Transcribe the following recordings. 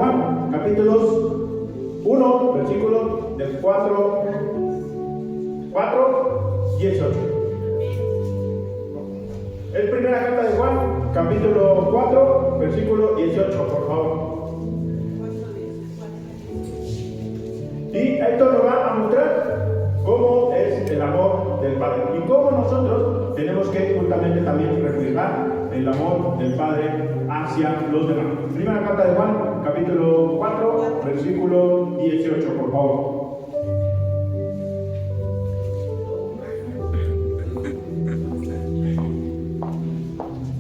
Juan, capítulos 1, versículos del 4, 18. Es primera carta de Juan, capítulo 4, versículo 18, por favor. Y esto nos va a mostrar cómo es el amor del Padre y cómo nosotros tenemos que justamente también reflejar el amor del Padre hacia los demás. Primera carta de Juan, capítulo 4, versículo 18, por favor.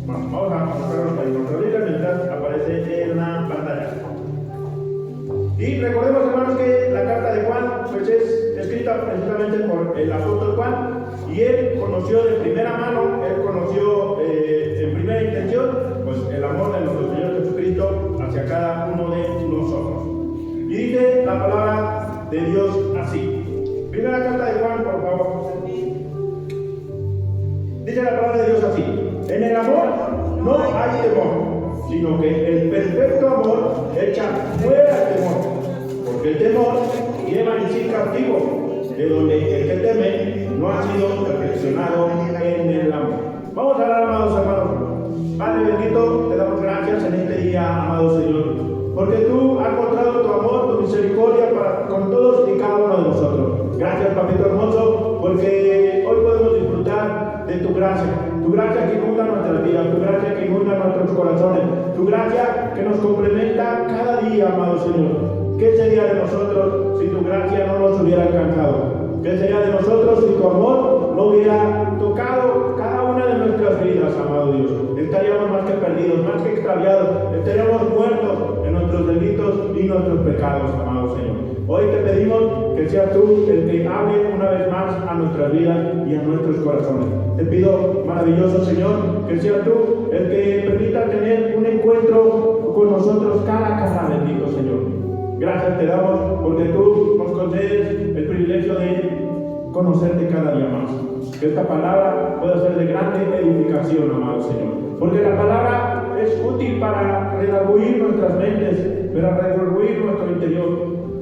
Bueno, vamos a mostrarnos ahí nuestro libro mientras aparece en la pantalla. Y recordemos, hermanos, que la carta de Juan pues es escrita precisamente por el apóstol Juan, y él conoció de primera mano, él conoció en primera intención pues el amor de nuestro Señor Jesucristo hacia cada uno de nosotros. Y dice la palabra de Dios así. Primera carta de Juan, por favor. Dice la palabra de Dios así: en el amor no hay temor, sino que el perfecto amor echa fuera el temor, porque el temor lleva en sí castigo, de donde el que teme no ha sido perfeccionado en el amor. Vamos a hablar, amados hermanos. Padre bendito, te damos gracias en este día, amado Señor, porque tú has mostrado tu amor, tu misericordia para con todos y cada uno de nosotros. Gracias, papito hermoso, porque hoy podemos disfrutar de tu gracia que inunda nuestras vidas, tu gracia que inunda nuestros corazones, tu gracia que nos complementa cada día, amado Señor. ¿Qué sería de nosotros si tu gracia no nos hubiera alcanzado? ¿Qué sería de nosotros si tu amor no hubiera tocado cada una de nuestras vidas, amado Dios? Estaríamos más que perdidos, más que extraviados, estaríamos muertos en nuestros delitos y nuestros pecados, amado Señor. Hoy te pedimos que seas tú el que hable una vez más a nuestras vidas y a nuestros corazones. Te pido, maravilloso Señor, que seas tú el que permita tener un encuentro con nosotros cara a cara, bendito Señor. Gracias te damos porque tú nos concedes el privilegio de conocerte cada día más. Que esta palabra pueda ser de grande edificación, amado Señor. Porque la palabra es útil para redarguir nuestras mentes, para redarguir nuestro interior.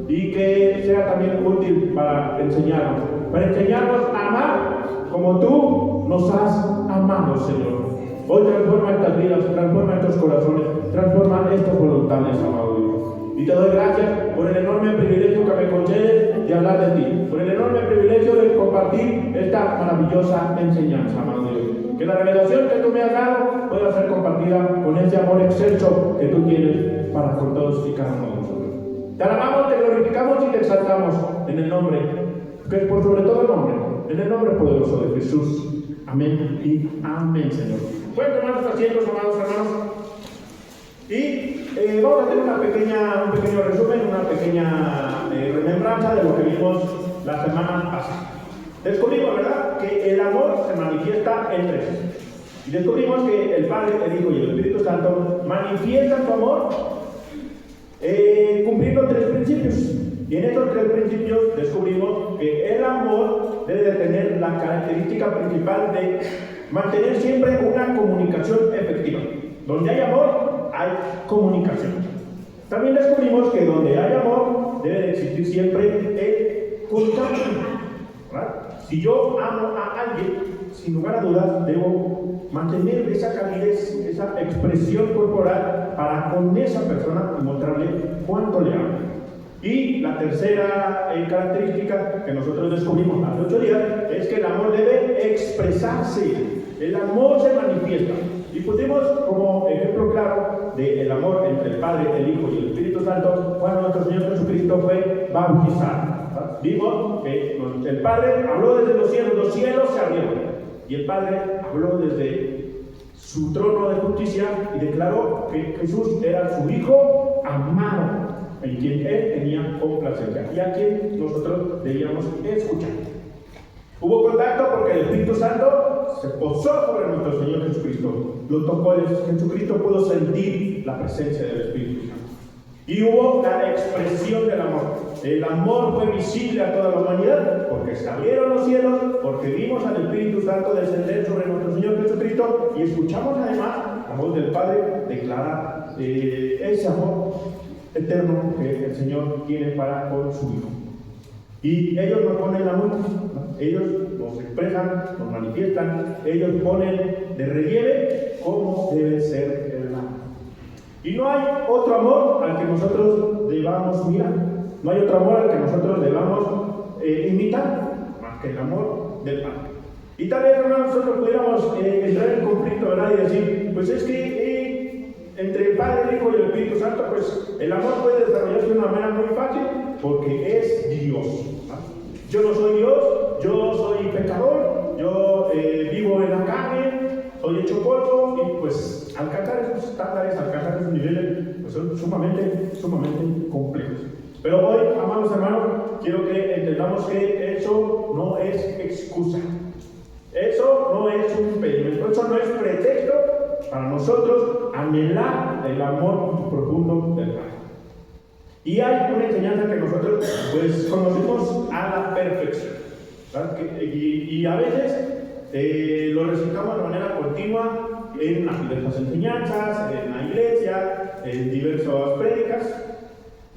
Y que sea también útil para enseñarnos a amar como tú nos has amado, Señor. Hoy transforma estas vidas, transforma estos corazones, transforma estas voluntades, amado Dios. Y te doy gracias por el enorme privilegio que me concedes de hablar de ti, por el enorme privilegio de compartir esta maravillosa enseñanza, amado Dios. Que la revelación que tú me has dado pueda ser compartida con ese amor excelso que tú tienes para con todos y cada uno de nosotros. Te alabamos, te glorificamos y te exaltamos en el nombre, que es por sobre todo el nombre, en el nombre poderoso de Jesús. Amén y amén, Señor. Pueden tomar sus asientos, amados hermanos. Y vamos a hacer un pequeño resumen, una pequeña remembranza de lo que vimos la semana pasada. Descubrimos, ¿verdad?, que el amor se manifiesta en tres. Y descubrimos que el Padre, el Hijo y el Espíritu Santo manifiestan su amor cumpliendo tres principios. Y en estos tres principios descubrimos que el amor debe de tener la característica principal de mantener siempre una comunicación efectiva. Donde hay amor, hay comunicación. También descubrimos que donde hay amor, debe de existir siempre el contacto. Si yo amo a alguien, sin lugar a dudas, debo mantener esa calidez, esa expresión corporal para con esa persona mostrarle cuánto le amo. Y la tercera característica que nosotros descubrimos hace 8 días es que el amor debe expresarse. El amor se manifiesta. Y pusimos como ejemplo claro del amor entre el Padre, el Hijo y el Espíritu Santo cuando nuestro Señor Jesucristo fue bautizado. Vimos que el Padre habló desde los cielos se abrieron. Y el Padre habló desde su trono de justicia y declaró que Jesús era su Hijo amado, en quien Él tenía complacencia y a quien nosotros debíamos escuchar. Hubo contacto porque el Espíritu Santo se posó sobre nuestro Señor Jesucristo. Lo tocó, Jesucristo pudo sentir la presencia del Espíritu Santo. Y hubo la expresión del amor. El amor fue visible a toda la humanidad porque se abrieron los cielos, porque vimos al Espíritu Santo descender sobre nuestro Señor Jesucristo y escuchamos además la voz del Padre declarar ese amor eterno que el Señor tiene para con su Hijo. Y ellos nos ponen la multa, ¿no? Ellos nos expresan, nos manifiestan, ellos ponen de relieve cómo debe ser el amor. Y no hay otro amor al que nosotros debamos mirar, no hay otro amor al que nosotros debamos imitar, más que el amor del Padre. Y tal vez, hermanos, nosotros pudiéramos entrar en conflicto, ¿verdad? Y decir, pues es que entre el Padre, el Hijo y el Espíritu Santo, pues el amor puede desarrollarse de una manera muy fácil, porque es Dios, ¿no? Yo no soy Dios, yo soy pecador, yo vivo en la carne, soy hecho polvo, y pues alcanzar esos estándares, alcanzar esos niveles, pues son sumamente complejos. Pero hoy, amados hermanos, quiero que entendamos que eso no es excusa. Eso no es un impedimento, eso no es pretexto para nosotros anhelar el amor profundo del Padre. Y hay una enseñanza que nosotros pues conocemos a la perfección, y a veces lo recitamos de manera continua en las diversas enseñanzas, en la iglesia, en diversas prédicas,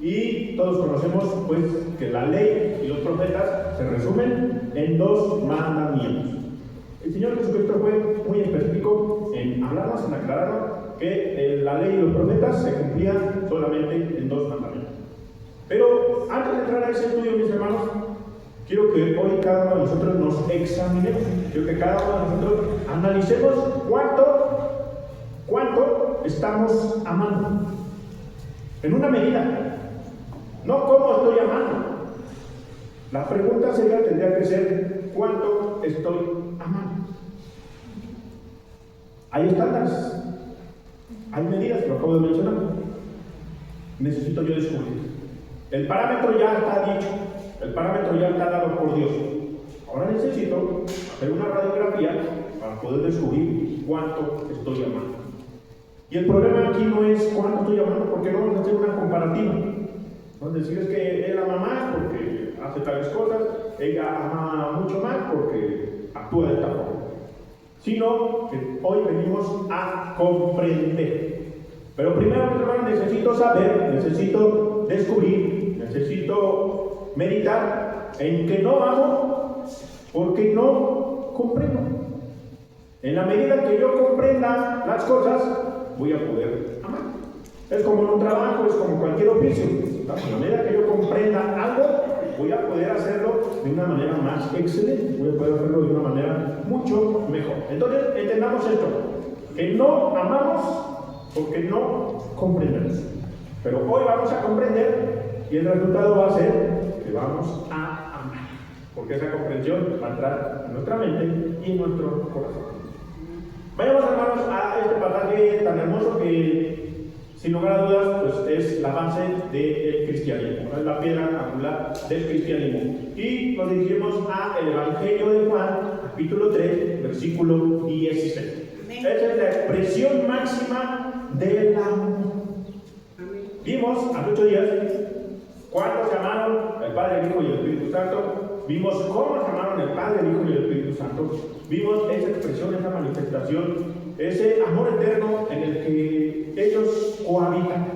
y todos conocemos pues que la ley y los profetas se resumen en 2 mandamientos. El Señor Jesucristo fue muy específico en hablarnos, en aclararnos que la ley y los profetas se cumplían solamente en 2 mandamientos. Pero antes de entrar a ese estudio, mis hermanos, quiero que hoy cada uno de nosotros nos examinemos, quiero que cada uno de nosotros analicemos cuánto estamos amando. En una medida, no cómo estoy amando. La pregunta tendría que ser, ¿cuánto estoy amando? Hay estándares, hay medidas, lo acabo de mencionar. Necesito yo descubrir. El parámetro ya está dicho, el parámetro ya está dado por Dios. Ahora necesito hacer una radiografía para poder descubrir cuánto estoy amando. Y el problema aquí no es cuánto estoy amando, porque no vamos a hacer una comparativa. No es decir, es que él ama más porque hace tales cosas, ella ama mucho más porque actúa de esta forma. Sino que hoy venimos a comprender. Pero primero, mis hermanos, necesito saber, necesito descubrir, necesito meditar en que no amo porque no comprendo. En la medida que yo comprenda las cosas, voy a poder amar. Es como en un trabajo, es como cualquier oficio. En la medida que yo comprenda algo, voy a poder hacerlo de una manera más excelente, voy a poder hacerlo de una manera mucho mejor. Entonces, entendamos esto, que no amamos porque no comprendemos. Pero hoy vamos a comprender y el resultado va a ser que vamos a amar, porque esa comprensión va a entrar en nuestra mente y en nuestro corazón. Vayamos, hermanos, a este pasaje tan hermoso que, sin lugar a dudas, pues es la base del cristianismo, es la piedra angular del cristianismo. Y nos dirigimos al Evangelio de Juan, capítulo 3, versículo 16. Esa es la expresión máxima del amor. Vimos hace 8 días cuánto se amaron el Padre, el Hijo y el Espíritu Santo. Vimos cómo se amaron el Padre, el Hijo y el Espíritu Santo. Vimos esa expresión, esa manifestación, ese amor eterno en el que ellos cohabitan.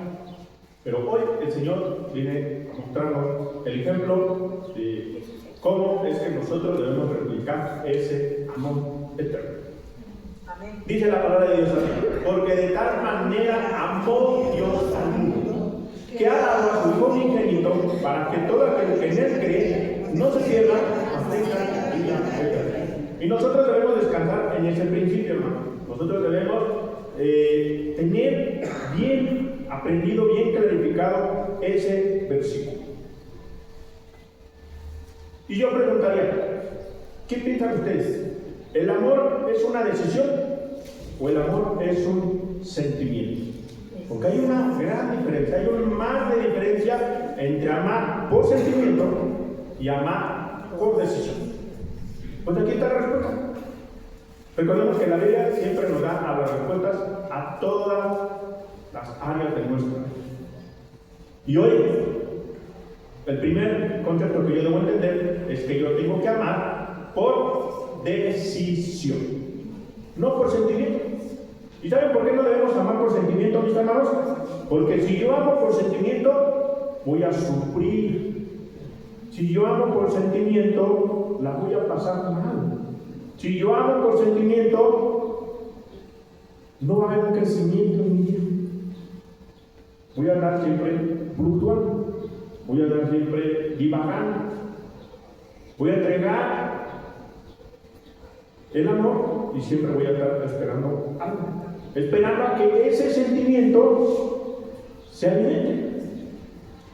Pero hoy el Señor viene a mostrarnos el ejemplo de cómo es que nosotros debemos replicar ese amor eterno. Amén. Dice la palabra de Dios así: porque de tal manera amó Dios al mundo, que ha dado a su Hijo unigénito, para que todo aquel que en él cree no se pierda, mas tenga vida eterna. Y nosotros debemos descansar en ese principio, hermano. Nosotros debemos tener bien aprendido, bien clarificado ese versículo. Y yo preguntaría, ¿qué piensan ustedes? ¿El amor es una decisión o el amor es un sentimiento? Porque hay una gran diferencia, hay un mar de diferencia entre amar por sentimiento y amar por decisión. Pues aquí está la respuesta. Recordemos que la Biblia siempre nos da a las respuestas a todas las áreas de nuestra vida. Y hoy, el primer concepto que yo debo entender es que yo tengo que amar por decisión, no por sentimiento. ¿Y saben por qué no debemos amar por sentimiento, mis hermanos? Porque si yo amo por sentimiento, voy a sufrir. Si yo amo por sentimiento, la voy a pasar mal. Si yo amo por sentimiento, no va a haber un crecimiento en mi vida. Voy a andar siempre fluctuando. Voy a andar siempre divagando. Voy a entregar el amor y siempre voy a estar esperando algo. Esperando a que ese sentimiento se alimente.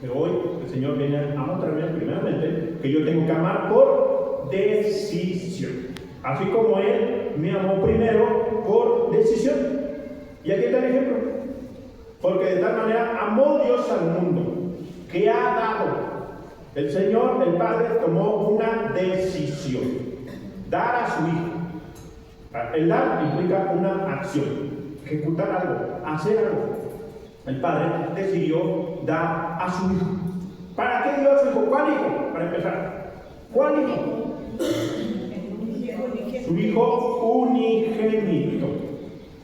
Pero hoy el Señor viene a mostrarme primeramente que yo tengo que amar por decisión. Así como Él me amó primero por decisión. Y aquí está el ejemplo. Porque de tal manera amó Dios al mundo que ha dado. El Señor, el Padre, tomó una decisión. Dar a su Hijo. El dar implica una acción. Ejecutar algo, hacer algo. El Padre decidió dar a su Hijo. ¿Para qué Dios dijo? ¿Cuál Hijo? Para empezar. ¿Cuál Hijo? Su Hijo unigénito.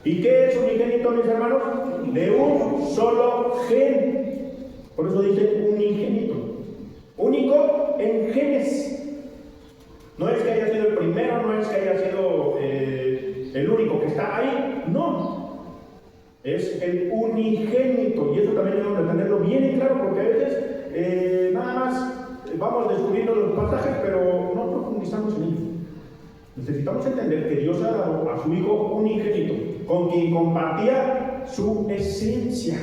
¿Y qué es unigénito, mis hermanos? De un solo gen. Por eso dice unigénito. Único en genes. No es que haya sido el primero, no es que haya sido el único que está ahí. No. Es el unigénito. Y eso también debemos de tenerlo bien en claro, porque a veces nada más vamos descubriendo los pasajes, pero no profundizamos en ellos. Necesitamos entender que Dios ha dado a su Hijo unigénito, con quien compartía su esencia.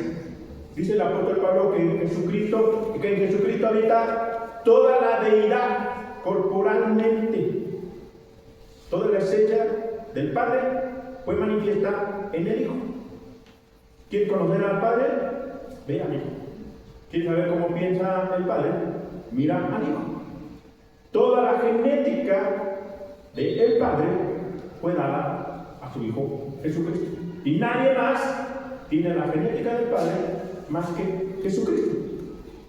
Dice el apóstol Pablo que en Jesucristo habita toda la deidad corporalmente. Toda la esencia del Padre fue manifiesta en el Hijo. ¿Quieres conocer al Padre? Ve al Hijo. ¿Quieres saber cómo piensa el Padre? Mira al Hijo. Toda la genética del Padre fue dada a su Hijo Jesucristo. Y nadie más tiene la genética del Padre más que Jesucristo.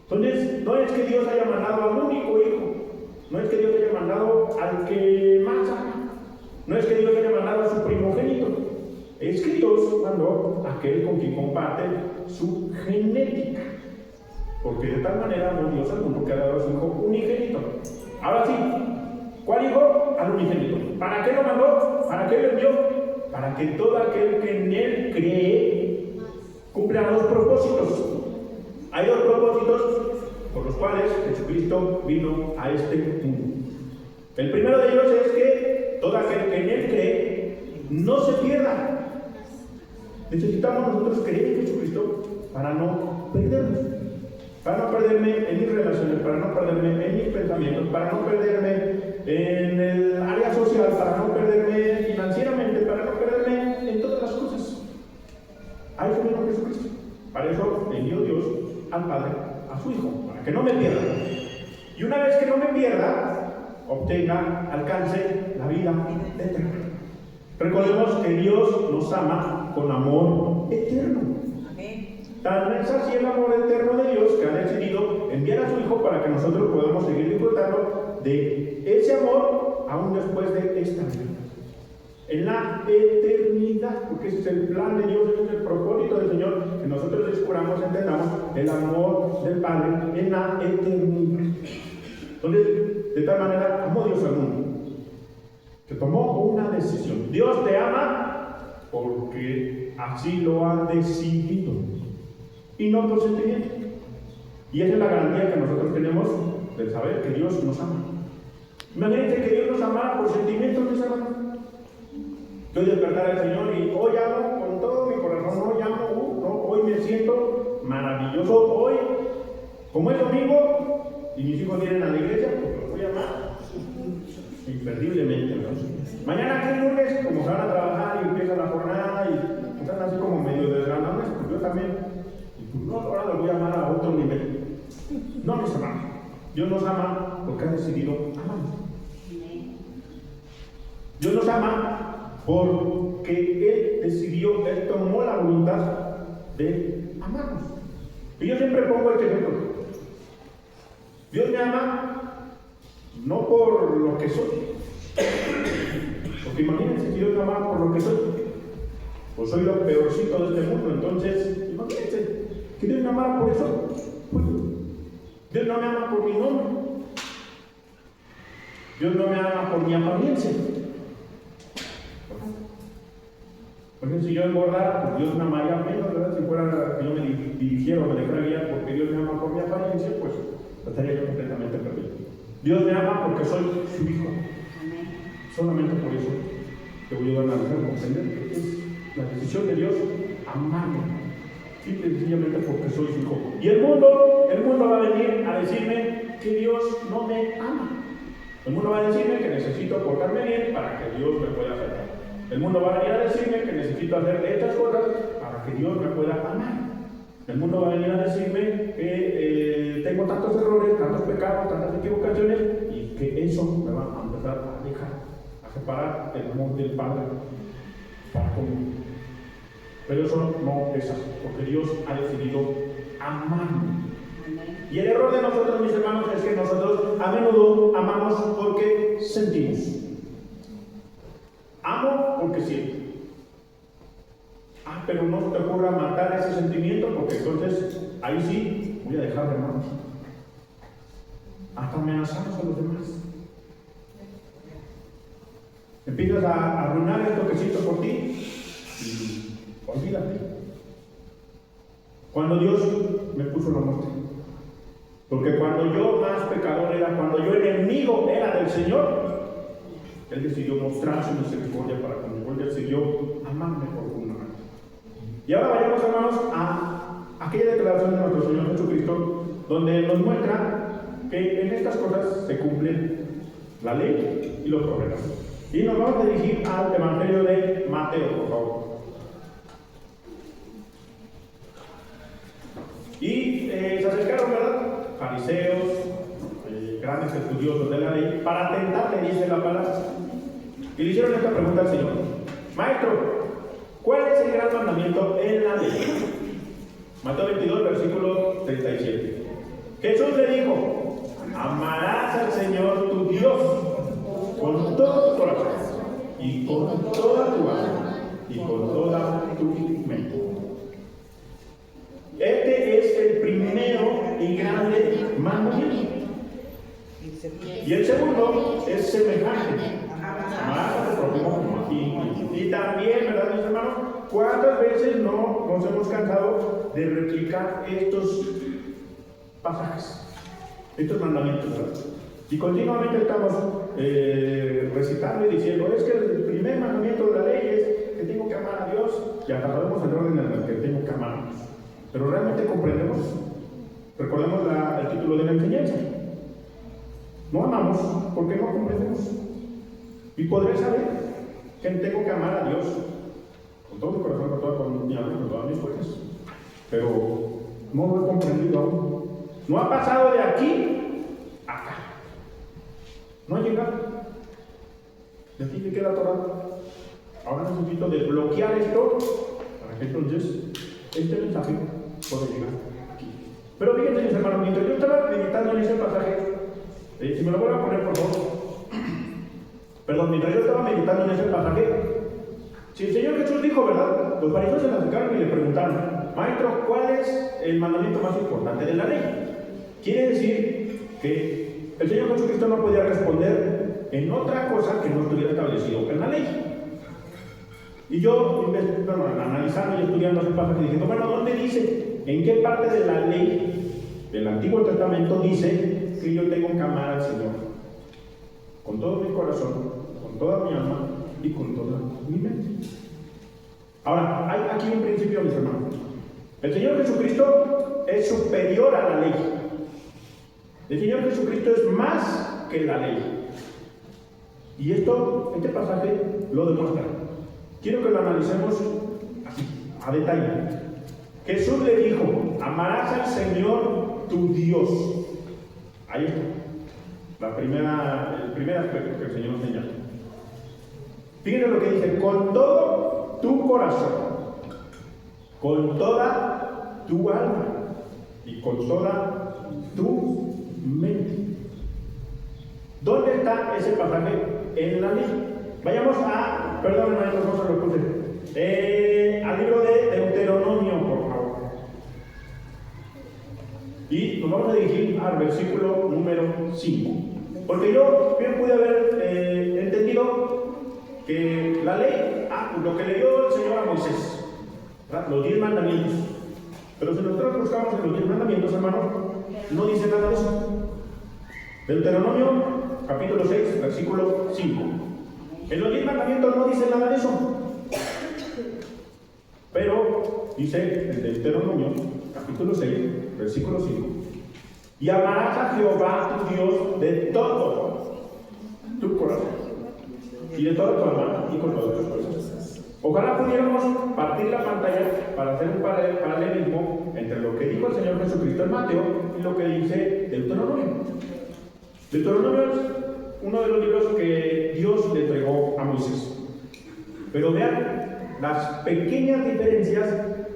Entonces, no es que Dios haya mandado al único Hijo, no es que Dios haya mandado al que más ama, no es que Dios haya mandado a su primogénito, es que Dios mandó a aquel con quien comparte su genética. Porque de tal manera amó Dios al mundo que ha dado a su Hijo unigénito. Ahora sí, ¿cuál Hijo? Al unigénito. ¿Para qué lo mandó? ¿Para qué lo envió? Para que todo aquel que en Él cree cumpla dos propósitos. Hay dos propósitos por los cuales Jesucristo vino a este mundo. El primero de ellos es que todo aquel que en Él cree no se pierda. Necesitamos nosotros creer en Jesucristo para no perdernos. Para no perderme en mis relaciones, para no perderme en mis pensamientos, para no perderme en el área social, para no perderme financieramente, para no perderme en todas las cosas. A eso vino Jesucristo. Para eso envió Dios al Padre, a su Hijo, para que no me pierda. Y una vez que no me pierda, obtenga, alcance la vida eterna. Recordemos que Dios nos ama con amor eterno. Tan es así el amor eterno de Dios que ha decidido enviar a su Hijo para que nosotros podamos seguir disfrutando de ese amor aún después de esta vida. En la eternidad, porque ese es el plan de Dios, ese es el propósito del Señor, que nosotros descubramos, entendamos el amor del Padre en la eternidad. Entonces, de tal manera, amó Dios al mundo, que tomó una decisión. Dios te ama porque así lo ha decidido. Y no por sentimiento. Y esa es la garantía que nosotros tenemos de saber que Dios nos ama. Imagínense que Dios nos amara por sentimientos, mis hermanos. Yo despertar al Señor y hoy amo con todo mi corazón, hoy amo, hoy me siento maravilloso, hoy, como es domingo y mis hijos vienen a la iglesia, pues los voy a amar imperdiblemente, ¿no? Mañana que es lunes, como se van a trabajar y empieza la jornada y están así como medio desgranados, pues yo también. No, ahora lo voy a amar a otro nivel. No, mis hermanos. Dios nos ama porque ha decidido amarnos. Dios nos ama porque Él decidió, Él tomó la voluntad de amarnos. Y yo siempre pongo este ejemplo. Dios me ama no por lo que soy. Porque imagínense si Dios me ama por lo que soy. pues soy lo peorcito de este mundo. Entonces, imagínense, que Dios me amara por eso. Pues, Dios no me ama por mi nombre. Dios no me ama por mi apariencia. Porque si yo engordara, pues Dios me amaría menos, ¿verdad? Si fuera que yo me dirigiera o me dejara guiar porque Dios me ama por mi apariencia, pues estaría yo completamente perdido. Dios me ama porque soy su hijo. Solamente por eso te voy a ayudar a comprender que es la decisión de Dios amarme. Simple y sencillamente porque soy su hijo. Y el mundo va a venir a decirme que Dios no me ama. El mundo va a decirme que necesito portarme bien para que Dios me pueda aceptar. El mundo va a venir a decirme que necesito hacer estas cosas para que Dios me pueda amar. El mundo va a venir a decirme que tengo tantos errores, tantos pecados, tantas equivocaciones y que eso me va a empezar a dejar, a separar el amor del Padre para conmigo. Pero eso no es así, porque Dios ha decidido amarme. Y el error de nosotros, mis hermanos, es que nosotros a menudo amamos porque sentimos. Amo porque siento. Pero no te ocurra matar ese sentimiento, porque entonces ahí sí voy a dejar de amar. Hasta amenazamos a los demás. Empiezas a arruinar esto que siento por ti y olvídate. Cuando Dios me puso la muerte. Porque cuando yo más pecador era, cuando yo enemigo era del Señor, Él decidió mostrar su misericordia para conmigo. Él decidió amarme profundamente. Y ahora vayamos, hermanos, a aquella declaración de nuestro Señor Jesucristo, donde nos muestra que en estas cosas se cumplen la ley y los profetas. Y nos vamos a dirigir al Evangelio de Mateo, por favor. Y se acercaron, ¿verdad?, fariseos, grandes estudiosos de la ley, para tentarle, dice la palabra. Y le hicieron esta pregunta al Señor: Maestro, ¿cuál es el gran mandamiento en la ley? Mateo 22, versículo 37. Jesús le dijo: amarás al Señor tu Dios con todo tu corazón, y con toda tu alma, y con toda tu mente. Este es el primero y grande mandamiento. Y el segundo es semejante: amarás a tu prójimo como a ti. Y también, ¿verdad, mis hermanos? ¿Cuántas veces no nos hemos cansado de replicar estos pasajes, estos mandamientos, ¿verdad? Y continuamente estamos recitando y diciendo: es que el primer mandamiento de la ley es que tengo que amar a Dios, y hasta sabemos el orden en el que tengo que amar a Dios. Pero realmente comprendemos. Recordemos el título de la enseñanza: no amamos porque no comprendemos. Y podré saber que tengo que amar a Dios con todo mi corazón, con toda mi alma, con todas mis fuerzas, pero no lo he comprendido aún. No ha pasado de aquí a acá. No ha llegado. De aquí me queda atorado. Ahora necesito desbloquear esto para que entonces este mensaje pueda llegar aquí. Pero fíjense, mis hermanos, mientras yo estaba meditando en ese pasaje, si me lo vuelvo a poner, por favor. Perdón, mientras yo estaba meditando en ese pasaje, si el Señor Jesús dijo, ¿verdad?, los fariseos se le acercaron y le preguntaron: Maestro, ¿cuál es el mandamiento más importante de la ley? Quiere decir que el Señor Jesucristo no podía responder en otra cosa que no estuviera establecido en la ley. Y yo, analizando y estudiando ese pasaje, diciendo: bueno, ¿dónde dice? ¿En qué parte de la ley del Antiguo Testamento dice que yo tengo que amar al Señor con todo mi corazón, con toda mi alma y con toda mi mente? Ahora, hay aquí un principio, mis hermanos. El Señor Jesucristo es superior a la ley. El Señor Jesucristo es más que la ley. Y este pasaje lo demuestra. Quiero que lo analicemos así, a detalle. Jesús le dijo: amarás al Señor tu Dios. Ahí está. El primer aspecto que el Señor señala. Fíjense lo que dice: con todo tu corazón, con toda tu alma y con toda tu mente. ¿Dónde está ese pasaje en la ley? Vayamos a, perdón, no se lo puse, al libro de Deuteronomio, por favor. Y nos vamos a dirigir al versículo número 5. Porque yo bien pude haber entendido que la ley, lo que leyó el Señor a Moisés, ¿verdad? Los 10 mandamientos. Pero si nosotros buscamos en los 10 mandamientos, hermano, no dice nada de eso. Deuteronomio, capítulo 6, versículo 5. En los 10 mandamientos no dice nada de eso. Pero dice en Deuteronomio, capítulo 6, versículo 5. Y amarás a Jehová tu Dios de todo tu corazón y de toda tu alma y con todas tus fuerzas. Ojalá pudiéramos partir la pantalla para hacer un paralelismo entre lo que dijo el Señor Jesucristo en Mateo y lo que dice Deuteronomio. Deuteronomio es uno de los libros que Dios le entregó a Moisés. Pero vean las pequeñas diferencias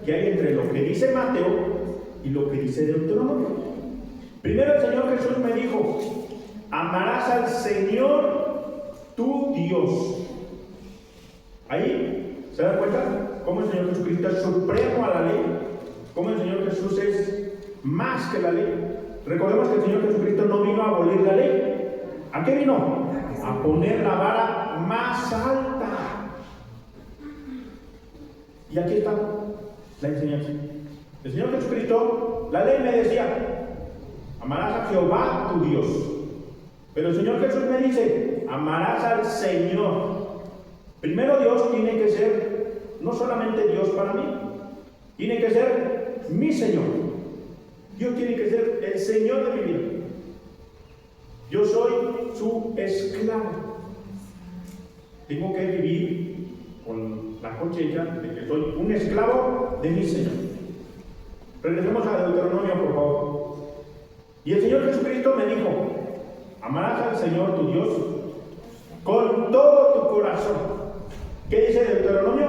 que hay entre lo que dice Mateo y lo que dice Deuteronomio. Primero el Señor Jesús me dijo: amarás al Señor tu Dios. Ahí se dan cuenta cómo el Señor Jesucristo es supremo a la ley, cómo el Señor Jesús es más que la ley. Recordemos que el Señor Jesucristo no vino a abolir la ley. ¿A qué vino? A poner la vara más alta. Y aquí está la enseñanza. El Señor Jesucristo, la ley me decía: amarás a Jehová tu Dios. Pero el Señor Jesús me dice: amarás al Señor. Primero, Dios tiene que ser no solamente Dios para mí, tiene que ser mi Señor. Dios tiene que ser el Señor de mi vida. Yo soy su esclavo. Tengo que vivir con la conciencia de que soy un esclavo de mi Señor. Regresemos a Deuteronomio, por favor. Y el Señor Jesucristo me dijo: amarás al Señor tu Dios con todo tu corazón. ¿Qué dice Deuteronomio?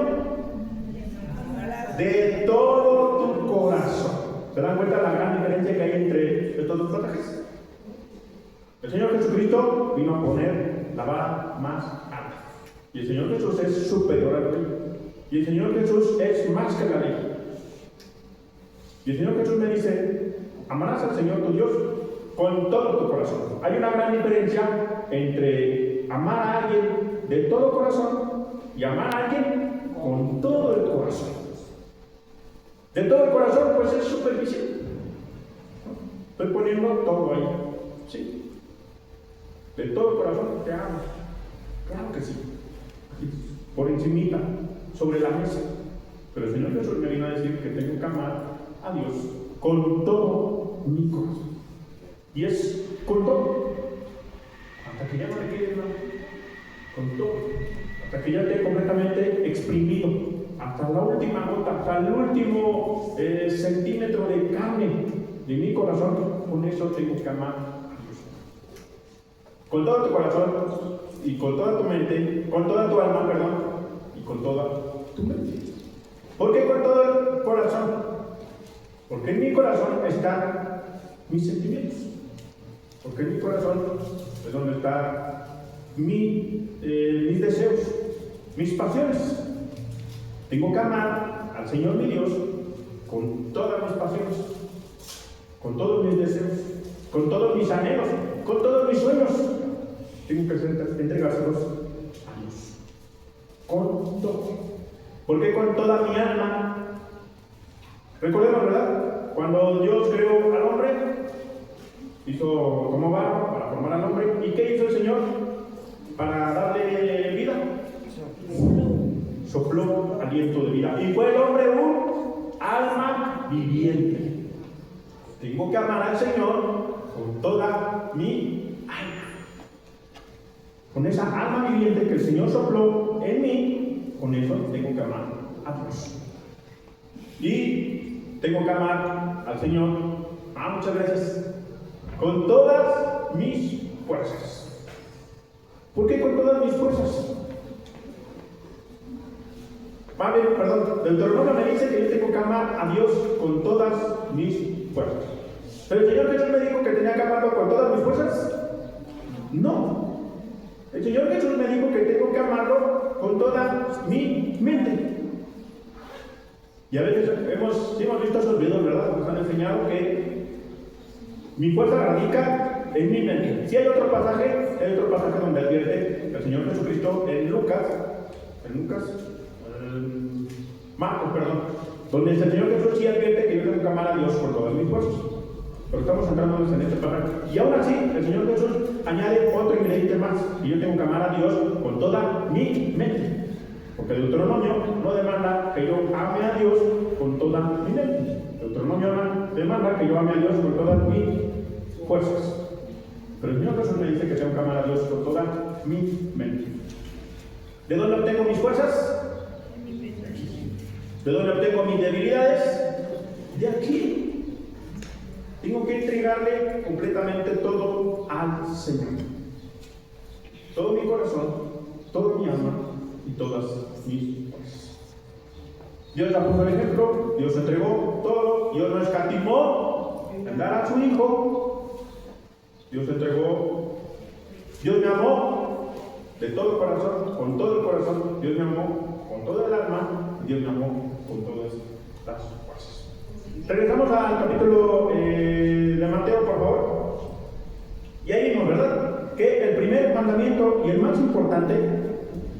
De todo tu corazón. ¿Se dan cuenta de la gran diferencia que hay entre estos dos pasajes? El Señor Jesucristo vino a poner la vara más alta. Y el Señor Jesús es superior a la ley. Y el Señor Jesús es más que la ley. Y el Señor Jesús me dice: amarás al Señor tu Dios con todo tu corazón. Hay una gran diferencia entre amar a alguien de todo corazón y amar a alguien con todo el corazón. De todo el corazón, pues es superficial. Estoy poniendo todo ahí. Sí. De todo el corazón te amo. Claro que sí. Por encimita, sobre la mesa. Pero el Señor Jesús me vino a decir que tengo que amar a Dios con todo mi corazón. Y es con todo. Hasta que ya no le quede nada. Con todo. Hasta que ya esté completamente exprimido. Hasta la última gota, hasta el último centímetro de carne de mi corazón. Con eso tengo que amar a Dios. Con todo tu corazón y con toda tu mente, con toda tu alma, perdón, y con toda tu mente. ¿Por qué con todo el corazón? Porque en mi corazón están mis sentimientos. Porque en mi corazón es donde están mis deseos, mis pasiones. Tengo que amar al Señor mi Dios con todas mis pasiones, con todos mis deseos, con todos mis anhelos, con todos mis sueños. Tengo que entregárselos a Dios. Con todo. ¿Por qué con toda mi alma? Recordemos, ¿verdad? Cuando Dios creó al hombre, hizo como barro para formar al hombre. ¿Y qué hizo el Señor para darle vida? Sopló aliento de vida. Y fue el hombre un alma viviente. Tengo que amar al Señor con toda mi alma. Con esa alma viviente que el Señor sopló en mí, con eso tengo que amar a Dios. Y tengo que amar al Señor, muchas veces, con todas mis fuerzas. ¿Por qué con todas mis fuerzas? Deuteronomio me dice que yo tengo que amar a Dios con todas mis fuerzas. ¿Pero el Señor Jesús me dijo que tenía que amarlo con todas mis fuerzas? No. El Señor Jesús me dijo que tengo que amarlo con toda mi mente. Y a veces sí hemos visto esos videos, ¿verdad? Nos han enseñado que mi fuerza radica en mi mente. Si hay otro pasaje donde advierte el Señor Jesucristo en Marcos, perdón, donde el Señor Jesús sí advierte que yo tengo que amar a Dios con todas mis fuerzas. Pero estamos centrándonos en este pasaje. Y aún así, el Señor Jesús añade otro ingrediente más, que yo tengo que amar a Dios con toda mi mente. Porque Deuteronomio no demanda que yo ame a Dios con toda mi mente. Deuteronomio demanda que yo ame a Dios con todas mis fuerzas. Pero el Señor Jesús me dice que tengo que amar a Dios con toda mi mente. ¿De dónde obtengo mis fuerzas? ¿De dónde obtengo mis debilidades? De aquí. Tengo que entregarle completamente todo al Señor. Todo mi corazón, todo mi alma y todas mis fuerzas. Dios la puso el ejemplo, Dios entregó todo, Dios no escatimó en dar a su Hijo. Dios entregó, Dios me amó de todo el corazón, con todo el corazón, Dios me amó con todo el alma, Dios me amó con todas las fuerzas. Regresamos al capítulo de Mateo, por favor. Y ahí vimos, ¿verdad? Que el primer mandamiento y el más importante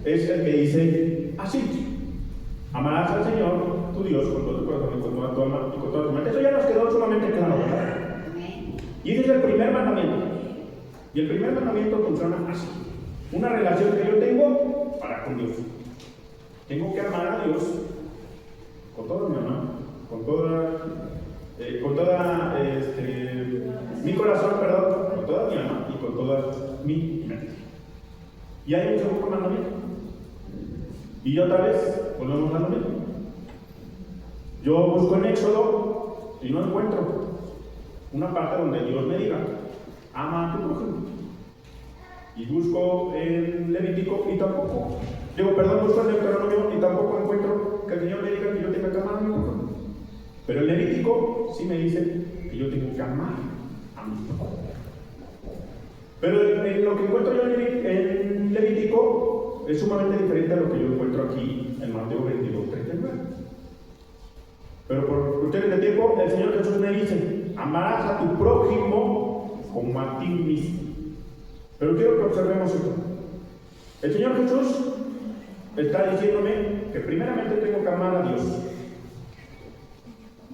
es el que dice así: amarás al Señor, tu Dios, con todo tu corazón, y con toda tu alma y con toda tu mente. Eso ya nos quedó sumamente claro, ¿verdad? Y ese es el primer mandamiento. Y el primer mandamiento funciona así: una relación que yo tengo para con Dios. Tengo que amar a Dios con toda mi alma, con toda mi corazón, perdón, con toda mi alma y con toda mi mente. Y hay un segundo mandamiento. Y otra vez volvemos a lo mismo. Yo busco en Éxodo y no encuentro una parte donde Dios me diga: ama a tu prójimo. Y busco en Levítico y tampoco. Busco en Deuteronomio y tampoco encuentro que el Señor me diga que yo tenga que amar a mi prójimo. Pero en Levítico sí me dice que yo tengo que amar a mi prójimo. Pero en lo que encuentro yo en Levítico es sumamente diferente a lo que yo encuentro aquí en Mateo 22:39. Pero por cuestiones de tiempo, el Señor Jesús me dice: amarás a tu prójimo como a ti mismo. Pero quiero que observemos esto. El Señor Jesús está diciéndome que primeramente tengo que amar a Dios.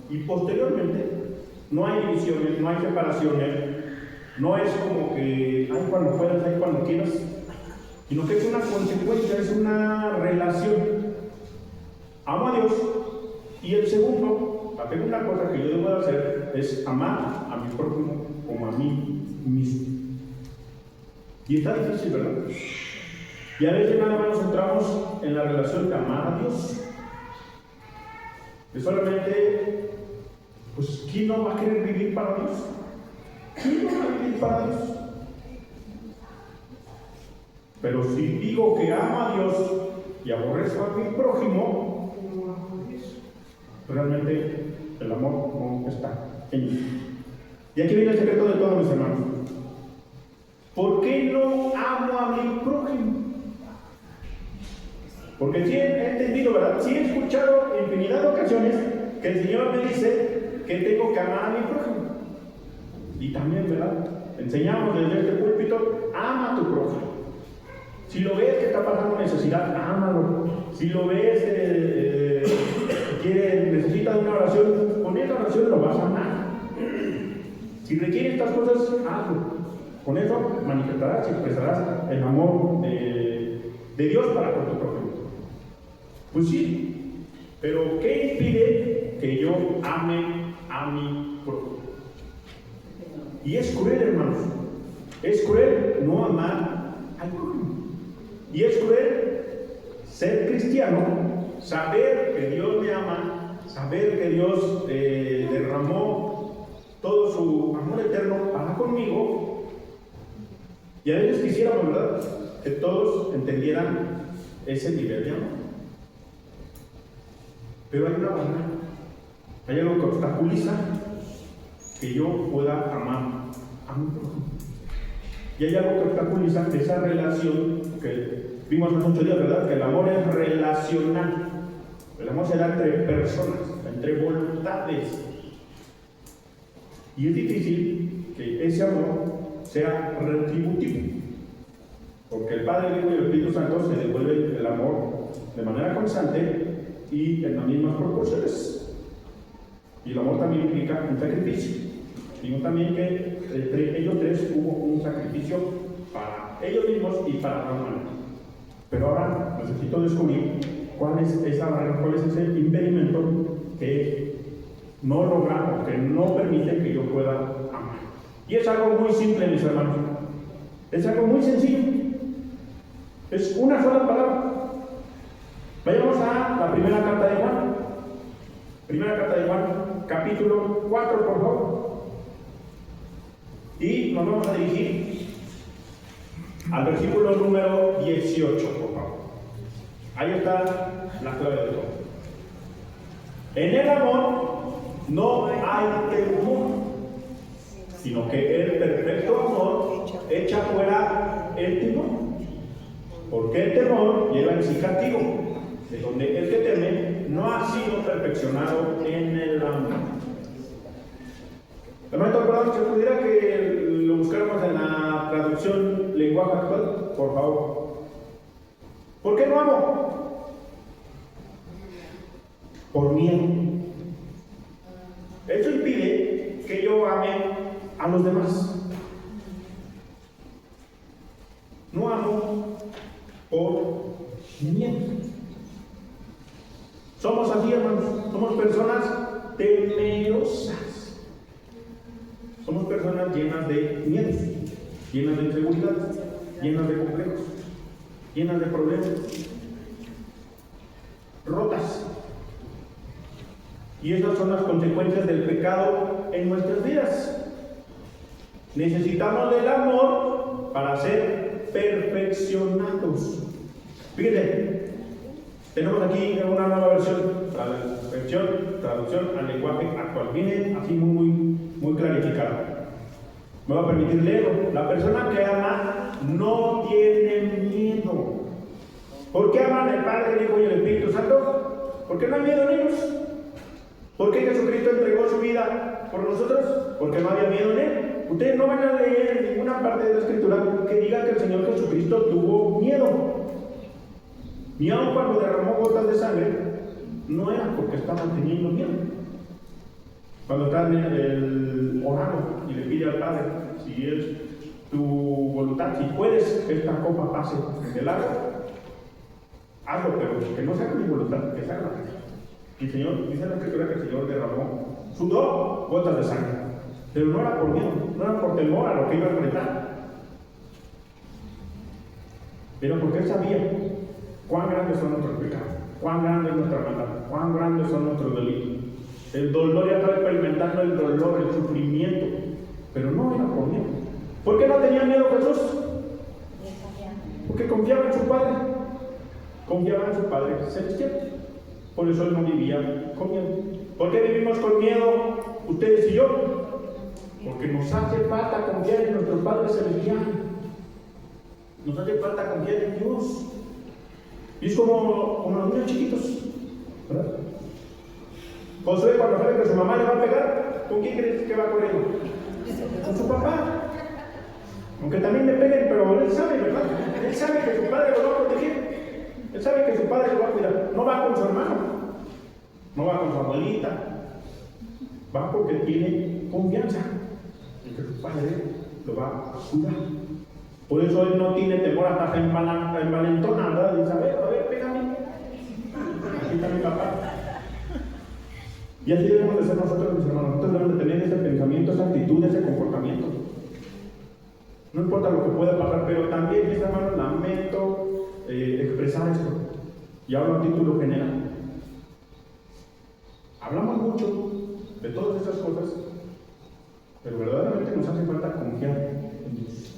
Y posteriormente no hay divisiones, no hay separaciones, no es como que hay cuando puedas, hay cuando quieras, sino que es una consecuencia, es una relación. Amo a Dios, y la segunda cosa que yo debo de hacer es amar a mi prójimo como a mí mismo. Y está difícil, ¿verdad? Y a veces nada más nos centramos en la relación de amar a Dios. Que solamente, pues, ¿quién no va a querer vivir para Dios? ¿Quién no va a vivir para Dios? Pero si digo que amo a Dios y aborrezco a mi prójimo, realmente el amor no está en mí. Y aquí viene el secreto de todos mis hermanos. ¿Por qué no amo a mi prójimo? Porque sí he entendido, ¿verdad? Sí he escuchado en infinidad de ocasiones que el Señor me dice que tengo que amar a mi prójimo. Y también, ¿verdad? Enseñamos desde este púlpito: ama a tu prójimo. Si lo ves que está pasando necesidad, ámalo. Si lo ves que necesita una oración, con esa oración lo vas a amar. Si requiere estas cosas, hazlo. Con eso manifestarás y expresarás el amor de Dios para con tu prójimo. Pues sí, pero ¿qué impide que yo ame a mi prójimo? Y es cruel, hermanos. Es cruel no amar al prójimo. Y es cruel ser cristiano, saber que Dios me ama, saber que Dios derramó todo su amor eterno para conmigo. Y a veces quisiéramos, ¿verdad?, que todos entendieran ese nivel de amor. Pero hay una barrera, hay algo que obstaculiza que yo pueda amar a mi prójimo. Y hay algo que obstaculiza esa relación que vimos hace 8 días, ¿verdad? Que el amor es relacional. El amor se da entre personas, entre voluntades. Y es difícil que ese amor sea retributivo. Porque el Padre, el Hijo y el Espíritu Santo se devuelve el amor de manera constante y en las mismas proporciones. Y el amor también implica un sacrificio. Digo también que entre ellos tres hubo un sacrificio para ellos mismos y para la humanidad. Pero ahora necesito descubrir cuál es esa barrera, cuál es ese impedimento que no logra o que no permite que yo pueda amar. Y es algo muy simple, mis hermanos. Es algo muy sencillo. Es una sola palabra. Vayamos a la primera carta de Juan. Primera carta de Juan, capítulo 4, por favor. Y nos vamos a dirigir al versículo número 18, por favor. Ahí está la clave de todo. En el amor no hay temor, sino que el perfecto amor echa fuera el temor. Porque el temor lleva en sí castigo, de donde el que teme no ha sido perfeccionado en el amor. Hermano, ¿te se pudiera que lo buscáramos en la traducción lenguaje actual? Por favor. ¿Por qué no amo? Por miedo. Eso impide que yo ame a los demás. No amo por miedo. Somos así, hermanos. Somos personas temerosas. Somos personas llenas de miedos, llenas de inseguridad, llenas de complejos, llenas de problemas, rotas. Y esas son las consecuencias del pecado en nuestras vidas. Necesitamos del amor para ser perfeccionados. Fíjense, tenemos aquí una nueva traducción al lenguaje actual. Viene así muy clarificado. Me va a permitir leerlo. La persona que ama no tiene miedo. ¿Por qué aman el Padre, el Hijo y el Espíritu Santo? Porque no hay miedo en ellos. ¿Por qué Jesucristo entregó su vida por nosotros? Porque no había miedo en él. Ustedes no van a leer en ninguna parte de la Escritura que diga que el Señor Jesucristo tuvo miedo. Ni aun cuando derramó gotas de sangre, no era porque estaba teniendo miedo. Cuando está en el orando y le pide al Padre, si es tu voluntad, si puedes que esta copa pase del lago, hazlo, pero que no sea mi voluntad, que sea la tuya. Y el Señor, dice la Escritura que el Señor derramó, sudó gotas de sangre, pero no era por miedo, no era por temor a lo que iba a enfrentar, pero porque Él sabía cuán grandes son nuestros pecados, cuán grande es nuestra maldad, cuán grandes son nuestros delitos. El dolor, ya estaba experimentando el dolor, el sufrimiento, pero no era por miedo. ¿Por qué no tenía miedo Jesús? Porque confiaba en su Padre, confiaba en su Padre celestial. Por eso Él no vivía con miedo. ¿Por qué vivimos con miedo ustedes y yo? Porque nos hace falta confiar en nuestro Padre celestial. Nos hace falta confiar en Dios. Y es como los niños chiquitos, ¿verdad? Josué, cuando sabe que su mamá le va a pegar, ¿con quién crees que va corriendo? Con su papá. Aunque también le peguen, pero él sabe, ¿verdad? Él sabe que su padre lo va a proteger. Él sabe que su padre lo va a cuidar. No va con su hermano, no va con su abuelita. Va porque tiene confianza en que su padre lo va a cuidar. Por eso él no tiene temor, hasta se envalentona, ¿verdad? Dice, a ver, pégame. Aquí está mi papá. Y así debemos de ser nosotros, mis hermanos. Nosotros debemos de tener ese pensamiento, esa actitud, ese comportamiento. No importa lo que pueda pasar, pero también, mis hermanos, lamento expresar esto. Y hablo a título general. Hablamos mucho de todas esas cosas, pero verdaderamente nos hace falta confiar en Dios.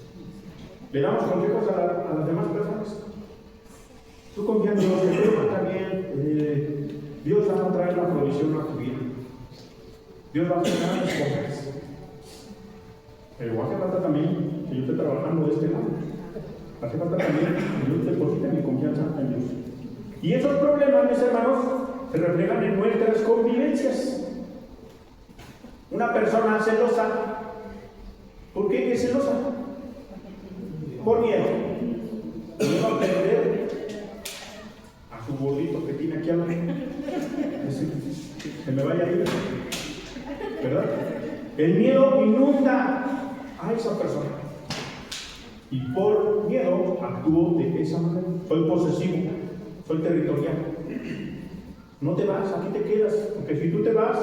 Le damos consejos a las demás personas. Tú confía en Dios, que todo está bien. Dios va a traer la provisión a tu vida. Dios va a hacer grandes cosas. Pero hace falta también que yo esté trabajando de este lado. Hace falta también que yo deposite mi confianza en Dios. Y esos problemas, mis hermanos, se reflejan en nuestras convivencias. Una persona celosa, ¿por qué es celosa? Por miedo. Miedo a perder a su gordito que tiene aquí al lado. Se me vaya a ir, ¿verdad? El miedo inunda a esa persona. Y por miedo actúo de esa manera. Soy posesivo, soy territorial. No te vas, aquí te quedas, porque si tú te vas,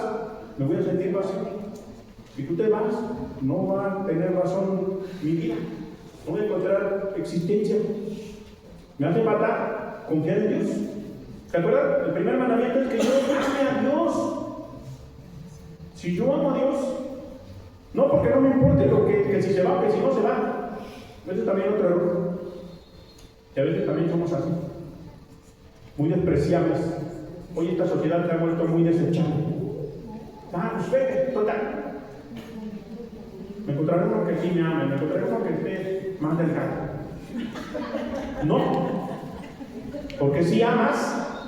me voy a sentir vacío. Si tú te vas, no va a tener razón mi vida, no voy a encontrar existencia. Me hace falta confiar en Dios. ¿Se acuerdan? El primer mandamiento es que yo ame a Dios. Si yo amo a Dios, no porque no me importe lo que si se va, que si no se va. Eso es también otro error. Y a veces también somos así, muy despreciables. Hoy esta sociedad se ha vuelto muy desechable. Pues vete, total. Me encontraré uno que sí me ama, me encontraré uno que esté más delgado. No, porque si amas,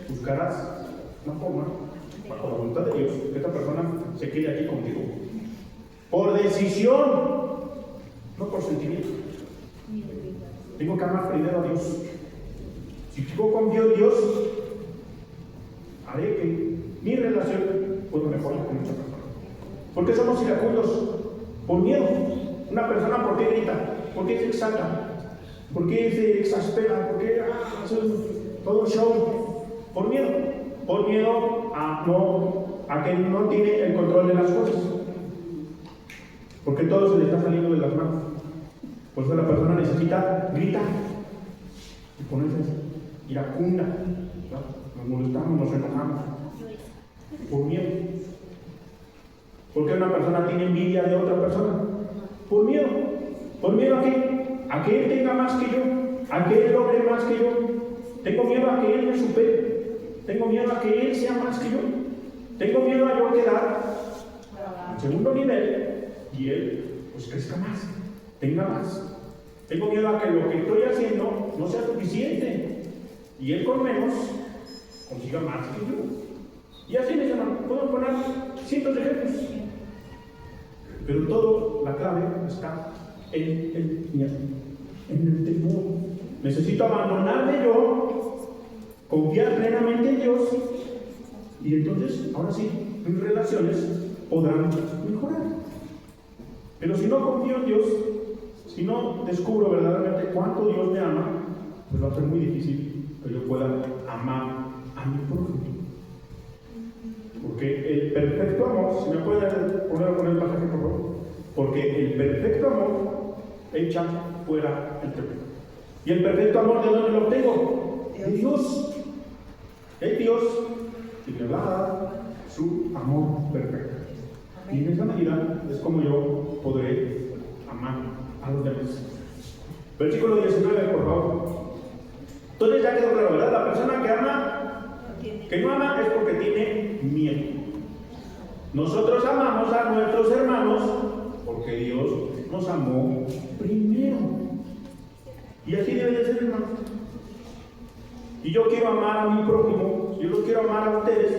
buscarás una forma, bajo la voluntad de Dios, que esta persona se quede aquí contigo. Por decisión, no por sentimiento. Tengo que amar primero a Dios. Si yo confío en Dios, haré que mi relación pueda mejorar con esta persona. ¿Por qué somos iracundos? Por miedo. Una persona, ¿por qué grita? ¿Por qué se exalta? ¿Por qué se exaspera? ¿Por qué hace todo un show? Por miedo. Por miedo a que no tiene el control de las cosas. Porque todo se le está saliendo de las manos. Por eso la persona necesita gritar y ponerse iracunda. Nos molestamos, nos enojamos. Por miedo. ¿Por qué una persona tiene envidia de otra persona? Por miedo. ¿Por miedo a qué? A que él tenga más que yo, a que él logre más que yo. Tengo miedo a que él me supere. Tengo miedo a que él sea más que yo. Tengo miedo a yo quedar en segundo nivel y él pues crezca más, tenga más. Tengo miedo a que lo que estoy haciendo no sea suficiente y él con menos consiga más que yo. Y así me llaman, puedo poner cientos de ejemplos. Pero todo, la clave está en el temor. Necesito abandonarme yo, confiar plenamente en Dios, y entonces, ahora sí, mis relaciones podrán mejorar. Pero si no confío en Dios, si no descubro verdaderamente cuánto Dios me ama, pues va a ser muy difícil que yo pueda amar a mi prójimo. Porque el perfecto amor, si me pueden poner el pasaje por favor, porque el perfecto amor echa fuera el temor. ¿Y el perfecto amor de dónde lo obtengo? De Dios. Es Dios que me va a dar su amor perfecto. Y en esa medida es como yo podré amar a los demás. Versículo 19, por favor. Entonces ya quedó claro, ¿verdad? La persona que no ama es porque tiene miedo. Nosotros amamos a nuestros hermanos porque Dios nos amó primero. Y así debe de ser, hermano. Y yo quiero amar a mi prójimo, si yo los quiero amar a ustedes,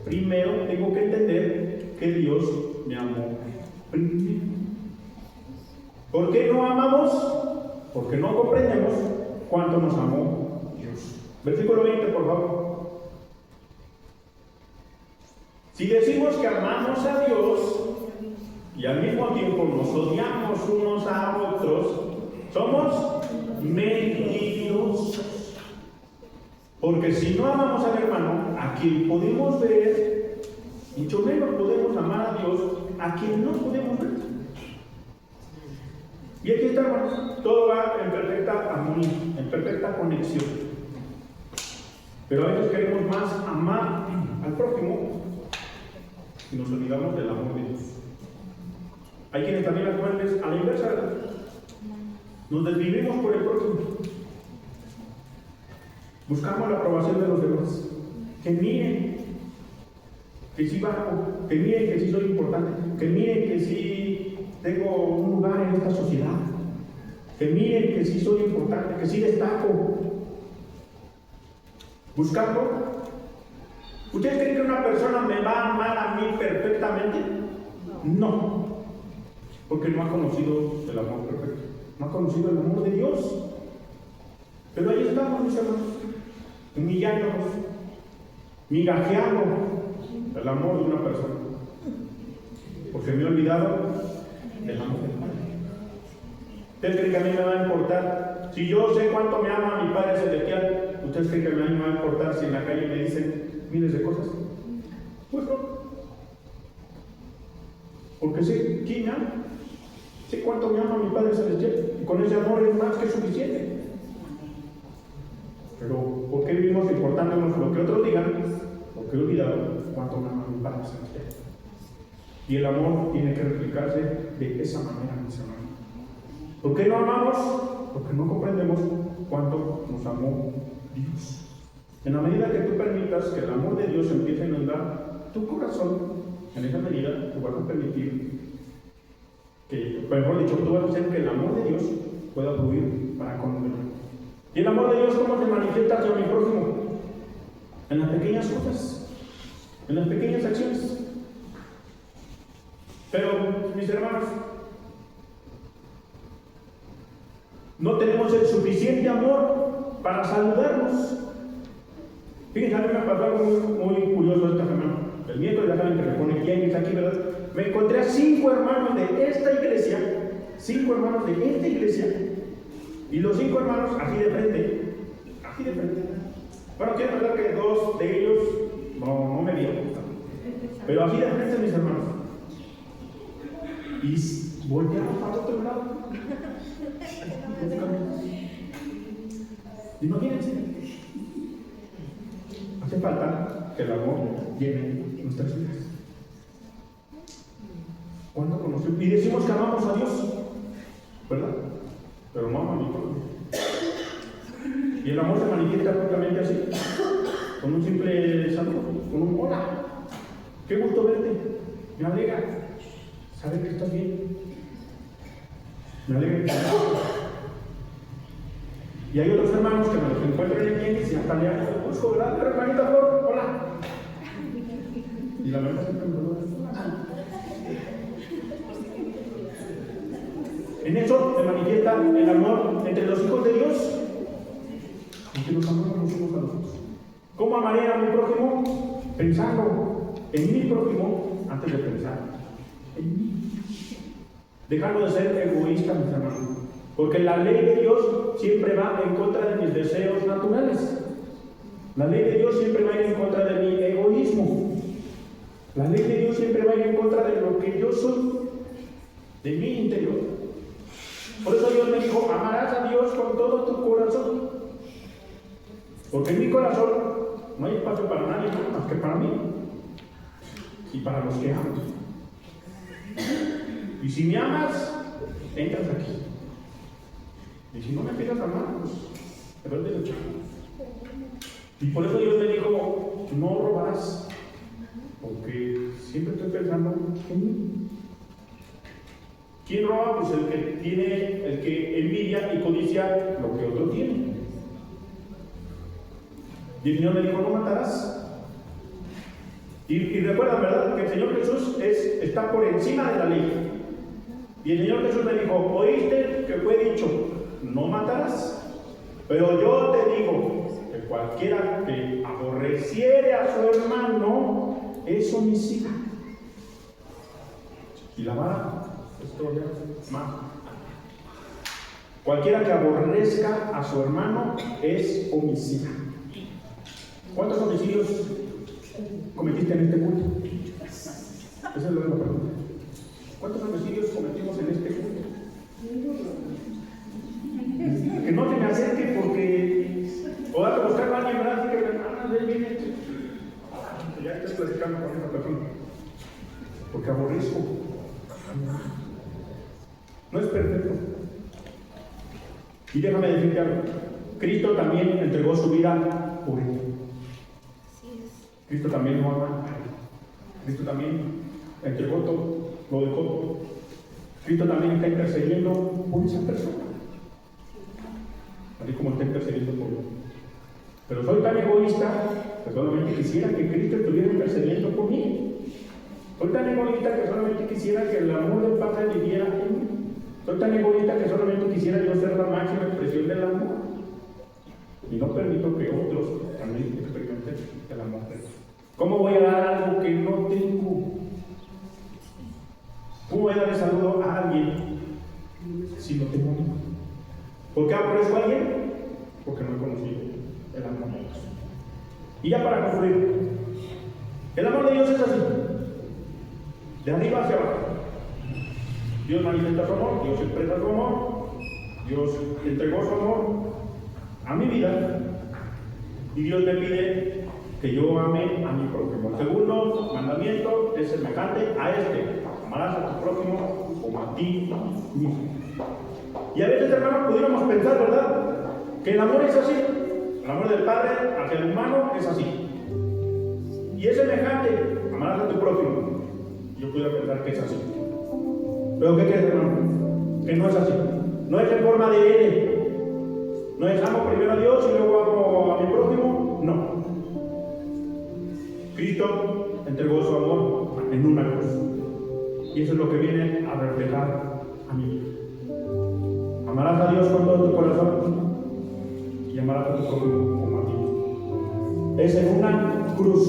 primero tengo que entender que Dios me amó primero. ¿Por qué no amamos? Porque no comprendemos cuánto nos amó Dios. Versículo 20, por favor. Si decimos que amamos a Dios y al mismo tiempo nos odiamos unos a otros, somos mentirosos. Porque si no amamos al hermano, a quien podemos ver, mucho menos podemos amar a Dios, a quien no podemos ver. Y aquí está, hermanos, todo va en perfecta armonía, en perfecta conexión. Pero a veces queremos más amar al prójimo y nos olvidamos del amor de Dios. Hay quienes también actúan a la inversa. Nos desvivimos por el prójimo. Buscamos la aprobación de los demás. Que miren que sí valgo, que miren que sí soy importante, que miren que sí tengo un lugar en esta sociedad, que miren que sí soy importante, que sí destaco. buscando. ¿Ustedes creen que una persona me va a amar a mí perfectamente? No, porque no ha conocido el amor perfecto, no ha conocido el amor de Dios. Pero ahí estamos, mis hermanos, humillándonos, migajeando el amor de una persona, porque me he olvidado del amor del Padre. ¿Ustedes creen que a mí me va a importar? Si yo sé cuánto me ama mi Padre Celestial, ¿ustedes creen que a mí me va a importar si en la calle me dicen miles de cosas? Pues no. Porque sé quién me ama, sé cuánto me ama mi Padre Celestial, y con ese amor es más que suficiente. Pero ¿por qué vivimos importándonos lo que otros digan? Porque he olvidado cuánto me ama mi Padre Celestial. Y el amor tiene que replicarse de esa manera, mis hermanos. ¿Por qué no amamos? Porque no comprendemos cuánto nos amó Dios. En la medida que tú permitas que el amor de Dios empiece a inundar tu corazón, en esa medida tú vas a permitir que, mejor dicho, tú vas a hacer que el amor de Dios pueda fluir para con él. ¿Y el amor de Dios cómo se manifiesta hacia mi prójimo? En las pequeñas cosas, en las pequeñas acciones. Pero, mis hermanos, no tenemos el suficiente amor para saludarnos. Fíjense, a mí me pasó algo muy curioso esta semana. El miércoles, ya saben que me pone quién es aquí, ¿verdad? Me encontré a 5 hermanos de esta iglesia, 5 hermanos de esta iglesia, y los 5 hermanos así de frente. Bueno, quiero pensar que 2 de ellos no me vieron, pero así de frente, mis hermanos. Y voltearon para otro lado. Imagínense. Hace falta que el amor llene nuestras vidas. ¿Cuándo conocemos? Y decimos que amamos a Dios, ¿verdad? Pero no amamos a Dios. Y el amor se manifiesta justamente así, con un simple saludo, con un hola. Qué gusto verte. Me alegra saber que estás bien. Me alegra que estás bien. Y hay otros hermanos que me los encuentran en el tianguis y hasta le hago, busco, ¿verdad? Hermanita Flor, hola. Y la verdad siempre me lo en eso se manifiesta el amor entre los hijos de Dios, y que nos amamos los unos a los otros. ¿Cómo amaré a mi prójimo? Pensando en mi prójimo antes de pensar en mí. Dejando de ser egoísta, mis hermanos. Porque la ley de Dios siempre va en contra de mis deseos naturales. La ley de Dios siempre va a ir en contra de mi egoísmo. La ley de Dios siempre va a ir en contra de lo que yo soy, de mi interior. Por eso Dios me dijo, amarás a Dios con todo tu corazón. Porque en mi corazón no hay espacio para nadie más que para mí y para los que amo. Y si me amas, entras aquí. Y si no me pidas amar, pues te vas derecho. Y por eso Dios me dijo, no robarás, porque siempre estoy pensando en mí. ¿Quién roba? Pues el que envidia y codicia lo que otro tiene. Y el Señor me dijo, no matarás. Y recuerdan, ¿verdad? Que el Señor Jesús está por encima de la ley. Y el Señor Jesús me dijo, oíste que fue dicho, no matarás. Pero yo te digo que cualquiera que aborreciere a su hermano es homicida. Y la vara es todavía más. Cualquiera que aborrezca a su hermano es homicida. ¿Cuántos homicidios cometiste en este culto? Esa es la pregunta. ¿Cuántos homicidios cometimos en este culto? Que no te me acerque porque o vas a buscar a alguien, ¿verdad? Así que él viene. Ya estás platicando con esa persona. Porque aborrezco. No es perfecto. Y déjame decirte algo. Cristo también entregó su vida por él. Cristo también lo ama. Cristo también entregó todo, lo dejó todo. Cristo también está intercediendo por esa persona. Así como está intercediendo por Pero soy tan egoísta que solamente quisiera que Cristo estuviera intercediendo por mí. Soy tan egoísta que solamente quisiera que el amor del Padre viviera en mí. Soy tan egoísta que solamente quisiera yo ser la máxima expresión del amor. Y no permito que otros también experimenten el amor de Dios. ¿Cómo voy a dar algo que no tengo? ¿Cómo voy a darle saludo a alguien si no tengo nada? ¿Por qué aprecio a alguien? Porque no he conocido el amor de Dios. Y ya para concluir, el amor de Dios es así, de arriba hacia abajo. Dios manifiesta su amor, Dios expresa su amor, Dios entregó su amor a mi vida y Dios me pide que yo ame a mi prójimo. El segundo mandamiento es semejante a este: amarás a tu prójimo como a ti mismo. Y a veces, hermanos, pudiéramos pensar, ¿verdad?, que el amor es así. El amor del Padre hacia el humano es así. Y es semejante: amarás a tu prójimo. Yo pudiera pensar que es así. Pero ¿qué crees, hermano? Que no es así. No es en forma de N. No es amo primero a Dios y luego amo a mi prójimo. No. Cristo entregó su amor en una cruz. Y eso es lo que viene a reflejar a mi vida. Amarás a Dios con todo tu corazón y amarás a tu prójimo como a ti mismo. Es en una cruz.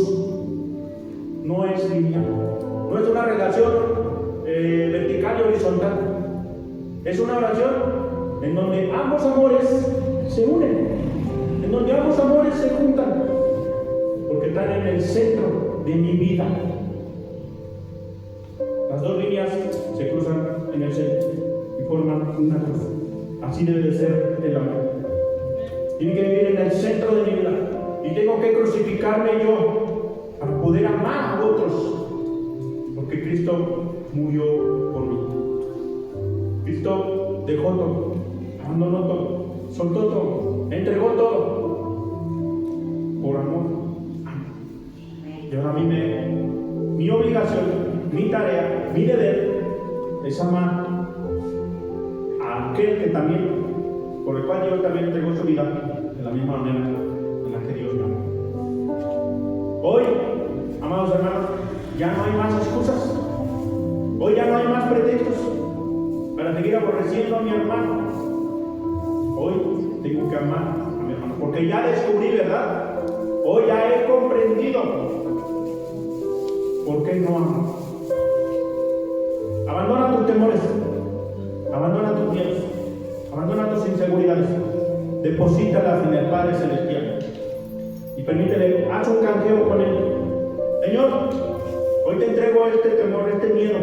No es lineal. No es una relación vertical y horizontal. Es una oración en donde ambos amores se unen, en donde ambos amores se juntan, porque están en el centro de mi vida. Las dos líneas se cruzan en el centro y forman una cruz. Así debe de ser el amor. Tiene que vivir en el centro de mi vida y tengo que crucificarme yo para poder amar a otros, porque Cristo murió por mí. Cristo dejó todo, abandonó todo, soltó todo, entregó todo por amor. Y ahora a mí mi obligación, mi tarea, mi deber es amar a aquel que también, por el cual Dios también entregó su vida de la misma manera en la que Dios me amó. Hoy, amados hermanos, ya no hay más excusas. Hoy ya no hay más pretextos para seguir aborreciendo a mi hermano. Hoy tengo que amar a mi hermano, porque ya descubrí, ¿verdad? Hoy ya he comprendido por qué no amo. Abandona tus temores, abandona tus miedos, abandona tus inseguridades, deposítalas en el Padre Celestial y permítele, haz un canjeo con Él. Señor, hoy te entrego este temor, este miedo.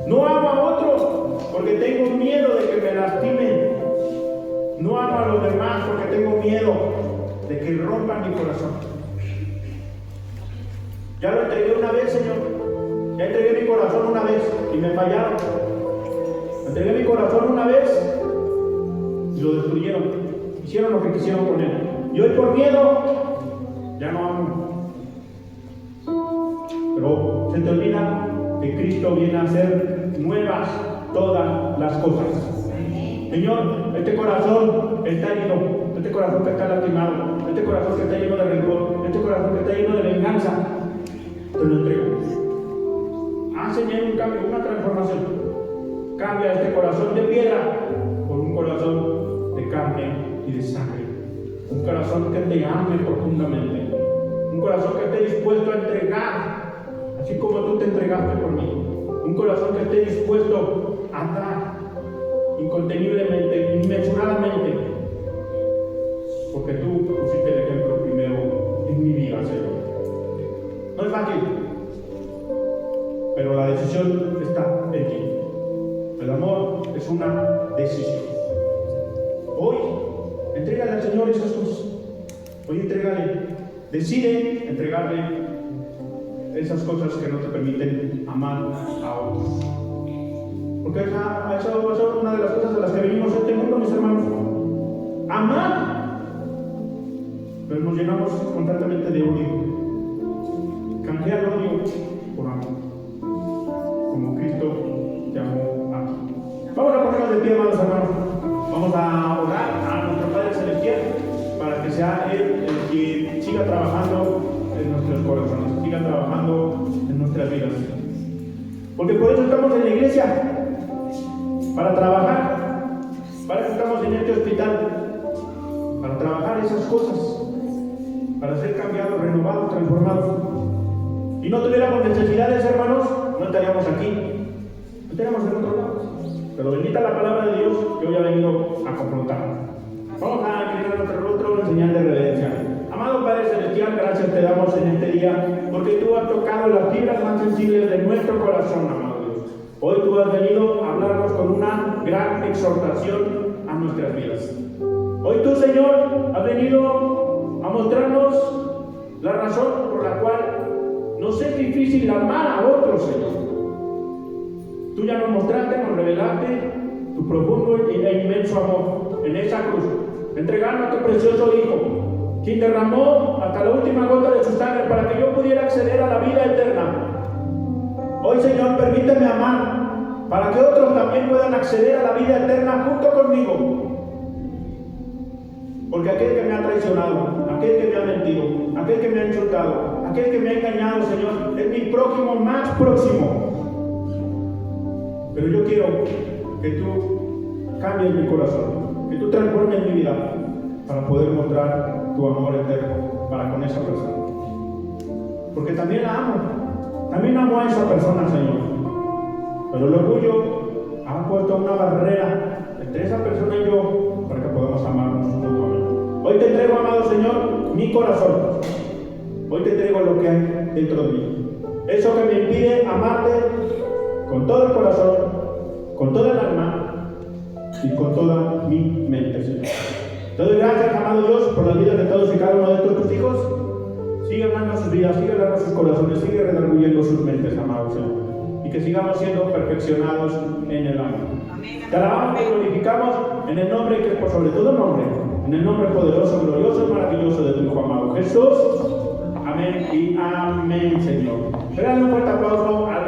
No amo a otro porque tengo miedo de que me lastimen. No amo a los demás porque tengo miedo de que rompan mi corazón. Ya lo entregué una vez, Señor. Ya entregué mi corazón una vez y me fallaron. Entregué mi corazón una vez y lo destruyeron. Hicieron lo que quisieron con él. Y hoy por miedo ya no amo. Pero se te olvida que Cristo viene a hacer nuevas todas las cosas. Señor, este corazón está herido, este corazón que está lastimado, este corazón que está lleno de rencor, este corazón que está lleno de venganza, te lo entrego. Haz en él un cambio, una transformación. Cambia este corazón de piedra por un corazón de carne y de sangre. Un corazón que te ame profundamente. Un corazón que esté dispuesto a entregar, así como tú te entregaste por mí. Un corazón que esté dispuesto a dar inconteniblemente, inmensuradamente, porque tú pusiste el ejemplo primero en mi vida, Señor. No es fácil, pero la decisión está en ti. El amor es una decisión. Hoy, entrégale al Señor esas cosas. Hoy entrégale, decide entregarle esas cosas que no te permiten amar a otros. Porque eso es una de las cosas de las que venimos a este mundo, mis hermanos. Amar. Pero nos llenamos constantemente de odio. Canjea el odio por amor. Como Cristo te amó a ti. Vamos a ponernos de pie, amados hermanos. Vamos a orar a nuestro Padre Celestial para que sea Él el que siga trabajando en nuestros corazones, siga trabajando en nuestras vidas. Porque por eso estamos en la iglesia, para trabajar, para eso estamos en este hospital, para trabajar esas cosas, para ser cambiados, renovados, transformados. Y no tuviéramos necesidades, hermanos, no estaríamos aquí, no estaríamos en otro lado. Pero bendita la palabra de Dios que hoy ha venido a confrontar. Vamos a inclinar nuestro rostro en señal de reverencia. Amado Padre Celestial, gracias te damos en este día, porque tú has tocado las fibras más sensibles de nuestro corazón, amado Dios. Hoy tú has venido a hablarnos con una gran exhortación a nuestras vidas. Hoy tú, Señor, has venido a mostrarnos la razón por la cual nos es difícil amar a otros, Señor. Tú ya nos mostraste, nos revelaste tu profundo e inmenso amor en esa cruz, entregando a tu precioso Hijo, quien derramó hasta la última gota de su sangre para que yo pudiera acceder a la vida eterna. Hoy, Señor, permíteme amar para que otros también puedan acceder a la vida eterna junto conmigo. Porque aquel que me ha traicionado, aquel que me ha mentido, aquel que me ha insultado, aquel que me ha engañado, Señor, es mi prójimo más próximo. Pero yo quiero que tú cambies mi corazón, que tú transformes mi vida para poder mostrar tu amor eterno para con esa persona. Porque también la amo a esa persona, Señor. Pero el orgullo ha puesto una barrera entre esa persona y yo para que podamos amarnos mutuamente. Hoy te entrego, amado Señor, mi corazón. Hoy te entrego lo que hay dentro de mí. Eso que me impide amarte con todo el corazón, con toda el alma y con toda mi mente, Señor. Te doy gracias, amado Dios, por la vida de todos y cada uno de tus hijos. Sigue hablando sus vidas, sigue hablando sus corazones, sigue redarguyendo sus mentes, amado Señor. Y que sigamos siendo perfeccionados en el amor. Te alabamos y glorificamos en el nombre que es por sobre todo nombre, en el nombre poderoso, glorioso y maravilloso de tu Hijo amado Jesús. Amén y amén, Señor. Regale un fuerte aplauso a